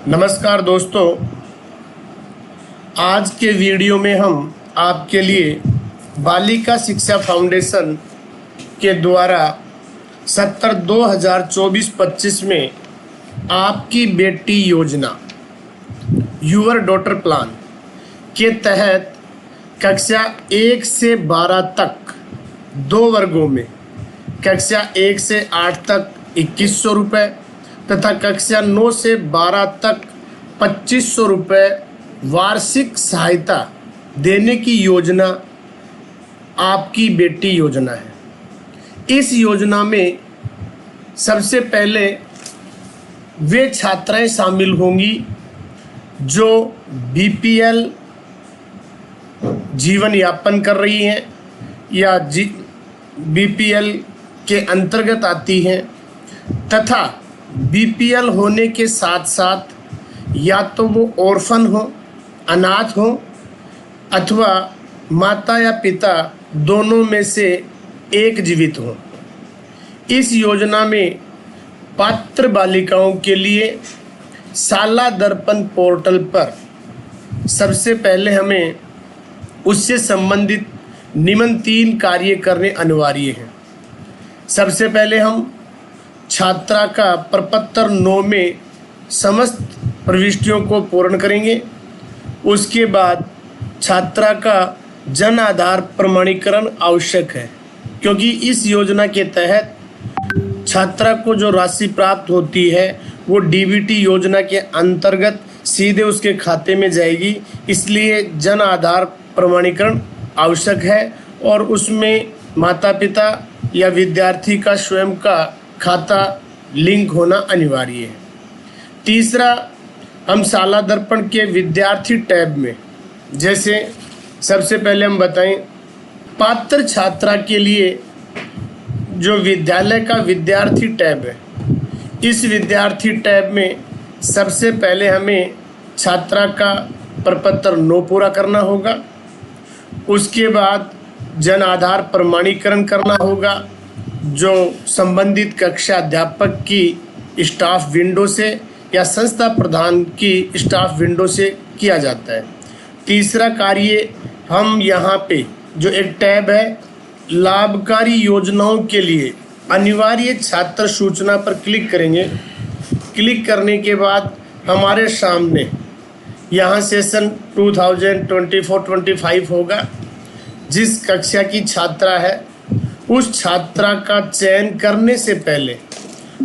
नमस्कार दोस्तों, आज के वीडियो में हम आपके लिए बालिका शिक्षा फाउंडेशन के द्वारा 2024-25 में आपकी बेटी योजना यूर डॉटर प्लान के तहत कक्षा 1 से 12 तक 2 वर्गों में कक्षा 1 से 8 तक 2100 रुपये तथा कक्षा 9 से 12 तक 2500 रुपये वार्षिक सहायता देने की योजना आपकी बेटी योजना है। इस योजना में सबसे पहले वे छात्राएं शामिल होंगी जो बीपीएल जीवन यापन कर रही हैं या बीपीएल के अंतर्गत आती हैं तथा बीपीएल होने के साथ साथ या तो वो ऑर्फन हो, अनाथ हो अथवा माता या पिता दोनों में से एक जीवित हो। इस योजना में पात्र बालिकाओं के लिए शाला दर्पण पोर्टल पर सबसे पहले हमें उससे संबंधित निम्न 3 कार्य करने अनिवार्य हैं। सबसे पहले हम छात्रा का प्रपत्र 9 में समस्त प्रविष्टियों को पूर्ण करेंगे। उसके बाद छात्रा का जन आधार प्रमाणीकरण आवश्यक है, क्योंकि इस योजना के तहत छात्रा को जो राशि प्राप्त होती है वो डीबीटी योजना के अंतर्गत सीधे उसके खाते में जाएगी। इसलिए जन आधार प्रमाणीकरण आवश्यक है और उसमें माता पिता या विद्यार्थी का स्वयं का खाता लिंक होना अनिवार्य है। तीसरा, हम शाला दर्पण के विद्यार्थी टैब में जैसे सबसे पहले हम बताएं पात्र छात्रा के लिए जो विद्यालय का विद्यार्थी टैब है, इस विद्यार्थी टैब में सबसे पहले हमें छात्रा का प्रपत्र 9 पूरा करना होगा। उसके बाद जन आधार प्रमाणीकरण करना होगा जो संबंधित कक्षा अध्यापक की स्टाफ विंडो से या संस्था प्रधान की स्टाफ विंडो से किया जाता है। तीसरा कार्य, हम यहाँ पे जो एक टैब है लाभकारी योजनाओं के लिए अनिवार्य छात्र सूचना पर क्लिक करेंगे। क्लिक करने के बाद हमारे सामने यहाँ सेशन 2024-25 होगा। जिस कक्षा की छात्रा है उस छात्रा का चयन करने से पहले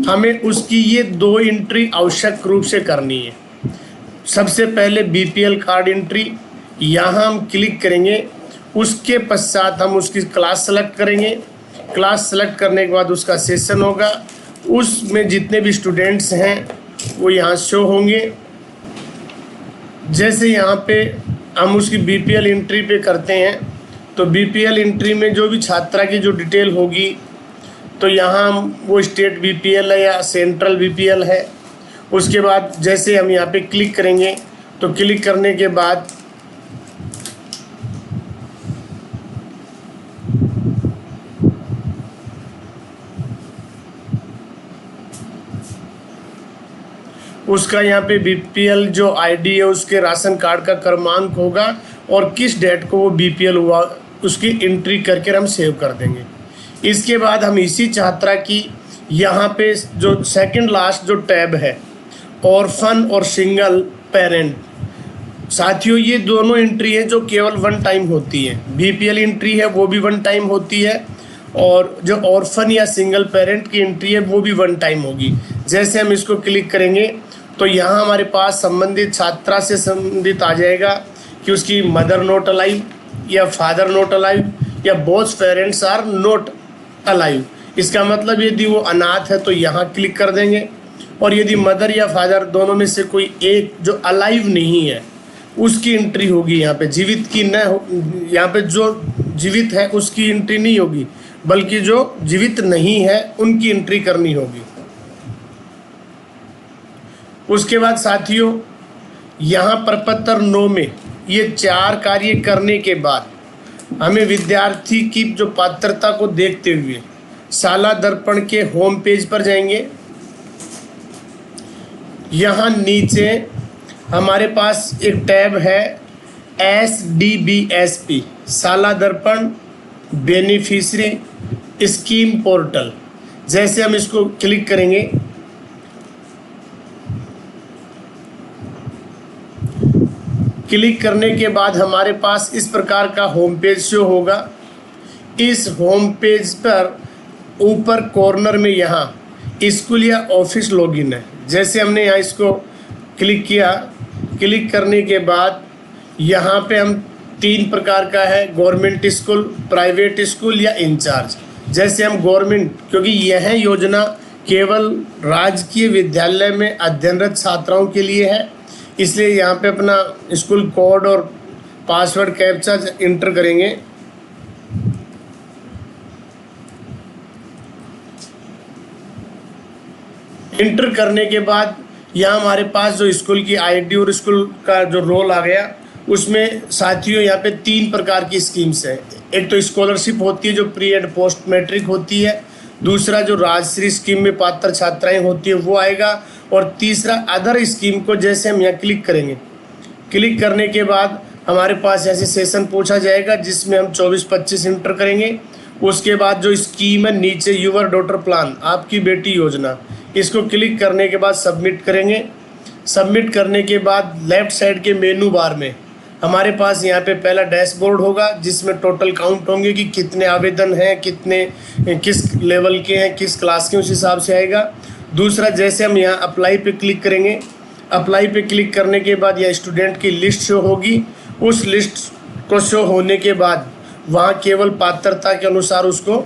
हमें उसकी ये 2 एंट्री आवश्यक रूप से करनी है। सबसे पहले बीपीएल कार्ड एंट्री, यहाँ हम क्लिक करेंगे। उसके पश्चात हम उसकी क्लास सेलेक्ट करेंगे। क्लास सेलेक्ट करने के बाद उसका सेशन होगा, उसमें जितने भी स्टूडेंट्स हैं वो यहाँ शो होंगे। जैसे यहाँ पे हम उसकी बीपीएल एंट्री पे करते हैं तो बीपीएल एंट्री में जो भी छात्रा की जो डिटेल होगी तो यहाँ वो स्टेट बीपीएल है या सेंट्रल बीपीएल है। उसके बाद जैसे हम यहाँ पे क्लिक करेंगे तो क्लिक करने के बाद उसका यहाँ पे बीपीएल जो आईडी है उसके राशन कार्ड का क्रमांक होगा और किस डेट को वो बीपीएल हुआ उसकी एंट्री करके हम सेव कर देंगे। इसके बाद हम इसी छात्रा की यहाँ पे जो सेकंड लास्ट जो टैब है ऑर्फन और सिंगल पेरेंट, साथियों ये दोनों एंट्री है जो केवल 1 टाइम होती है। बीपीएल एंट्री है वो भी 1 टाइम होती है और जो ऑर्फन या सिंगल पेरेंट की एंट्री है वो भी 1 टाइम होगी। जैसे हम इसको क्लिक करेंगे तो यहाँ हमारे पास संबंधित छात्रा से संबंधित आ जाएगा कि उसकी मदर नॉट अलाइव या फादर नॉट अलाइव या both parents are not alive. इसका मतलब यदि वो अनाथ है तो यहाँ क्लिक कर देंगे और यदि मदर या फादर दोनों में से कोई एक जो अलाइव नहीं है उसकी एंट्री होगी। यहाँ पे जीवित की न हो, यहाँ पे जो जीवित है उसकी एंट्री नहीं होगी बल्कि जो जीवित नहीं है उनकी एंट्री करनी होगी। उसके बाद साथियों यहाँ प्रपत्र 9 में ये 4 कार्य करने के बाद हमें विद्यार्थी की जो पात्रता को देखते हुए शाला दर्पण के होम पेज पर जाएंगे। यहाँ नीचे हमारे पास एक टैब है SDBSP, साला दर्पण बेनिफिशियरी स्कीम पोर्टल। जैसे हम इसको क्लिक करेंगे, क्लिक करने के बाद हमारे पास इस प्रकार का होम पेज शो होगा। इस होम पेज पर ऊपर कॉर्नर में यहाँ स्कूल या ऑफिस लॉगिन है। जैसे हमने यहाँ इसको क्लिक किया, क्लिक करने के बाद यहाँ पे हम 3 प्रकार का है, गवर्नमेंट स्कूल, प्राइवेट स्कूल या इंचार्ज। जैसे हम गवर्नमेंट, क्योंकि यह योजना केवल राजकीय विद्यालय में अध्ययनरत छात्राओं के लिए है, इसलिए यहाँ पे अपना स्कूल कोड और पासवर्ड कैप्चा इंटर करेंगे। इंटर करने के बाद यहाँ हमारे पास जो स्कूल की आईडी और स्कूल का जो रोल आ गया, उसमें साथियों यहाँ पे 3 प्रकार की स्कीम्स हैं। एक तो स्कॉलरशिप होती है जो प्री एंड पोस्ट मैट्रिक होती है, दूसरा जो राजश्री स्कीम में पात्र छात्राएं होती है वो आएगा, और तीसरा अदर स्कीम को जैसे हम यहाँ क्लिक करेंगे, क्लिक करने के बाद हमारे पास ऐसे सेशन पूछा जाएगा जिसमें हम 24-25 इंटर करेंगे। उसके बाद जो स्कीम है नीचे यूवर डॉटर प्लान, आपकी बेटी योजना, इसको क्लिक करने के बाद सबमिट करेंगे। सबमिट करने के बाद लेफ्ट साइड के मेनू बार में हमारे पास यहाँ पे पहला डैशबोर्ड होगा जिसमें टोटल काउंट होंगे कि कितने आवेदन हैं, कितने किस लेवल के हैं, किस क्लास के, उस हिसाब से आएगा। दूसरा, जैसे हम यहाँ अप्लाई पे क्लिक करेंगे, अप्लाई पे क्लिक करने के बाद यह स्टूडेंट की लिस्ट शो होगी। उस लिस्ट को शो होने के बाद वहाँ केवल पात्रता के अनुसार उसको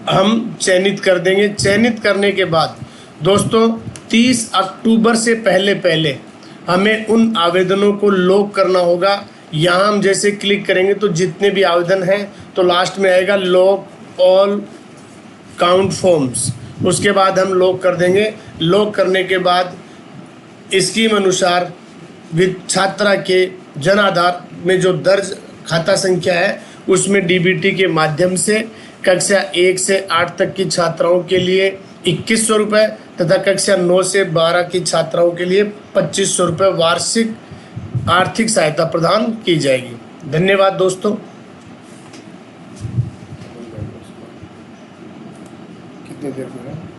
हम चयनित कर देंगे। चयनित करने के बाद दोस्तों 30 अक्टूबर से पहले हमें उन आवेदनों को लॉक करना होगा। यहाँ हम जैसे क्लिक करेंगे तो जितने भी आवेदन हैं तो लास्ट में आएगा लॉक ऑल काउंट फॉर्म्स, उसके बाद हम लॉक कर देंगे। लॉक करने के बाद स्कीम अनुसार छात्रा के जन आधार में जो दर्ज खाता संख्या है उसमें डीबीटी के माध्यम से कक्षा 1 से 8 तक की छात्राओं के लिए 2100 रुपये तथा कक्षा 9 से 12 की छात्राओं के लिए 2500 रुपये वार्षिक आर्थिक सहायता प्रदान की जाएगी। धन्यवाद दोस्तों। कितनी देर में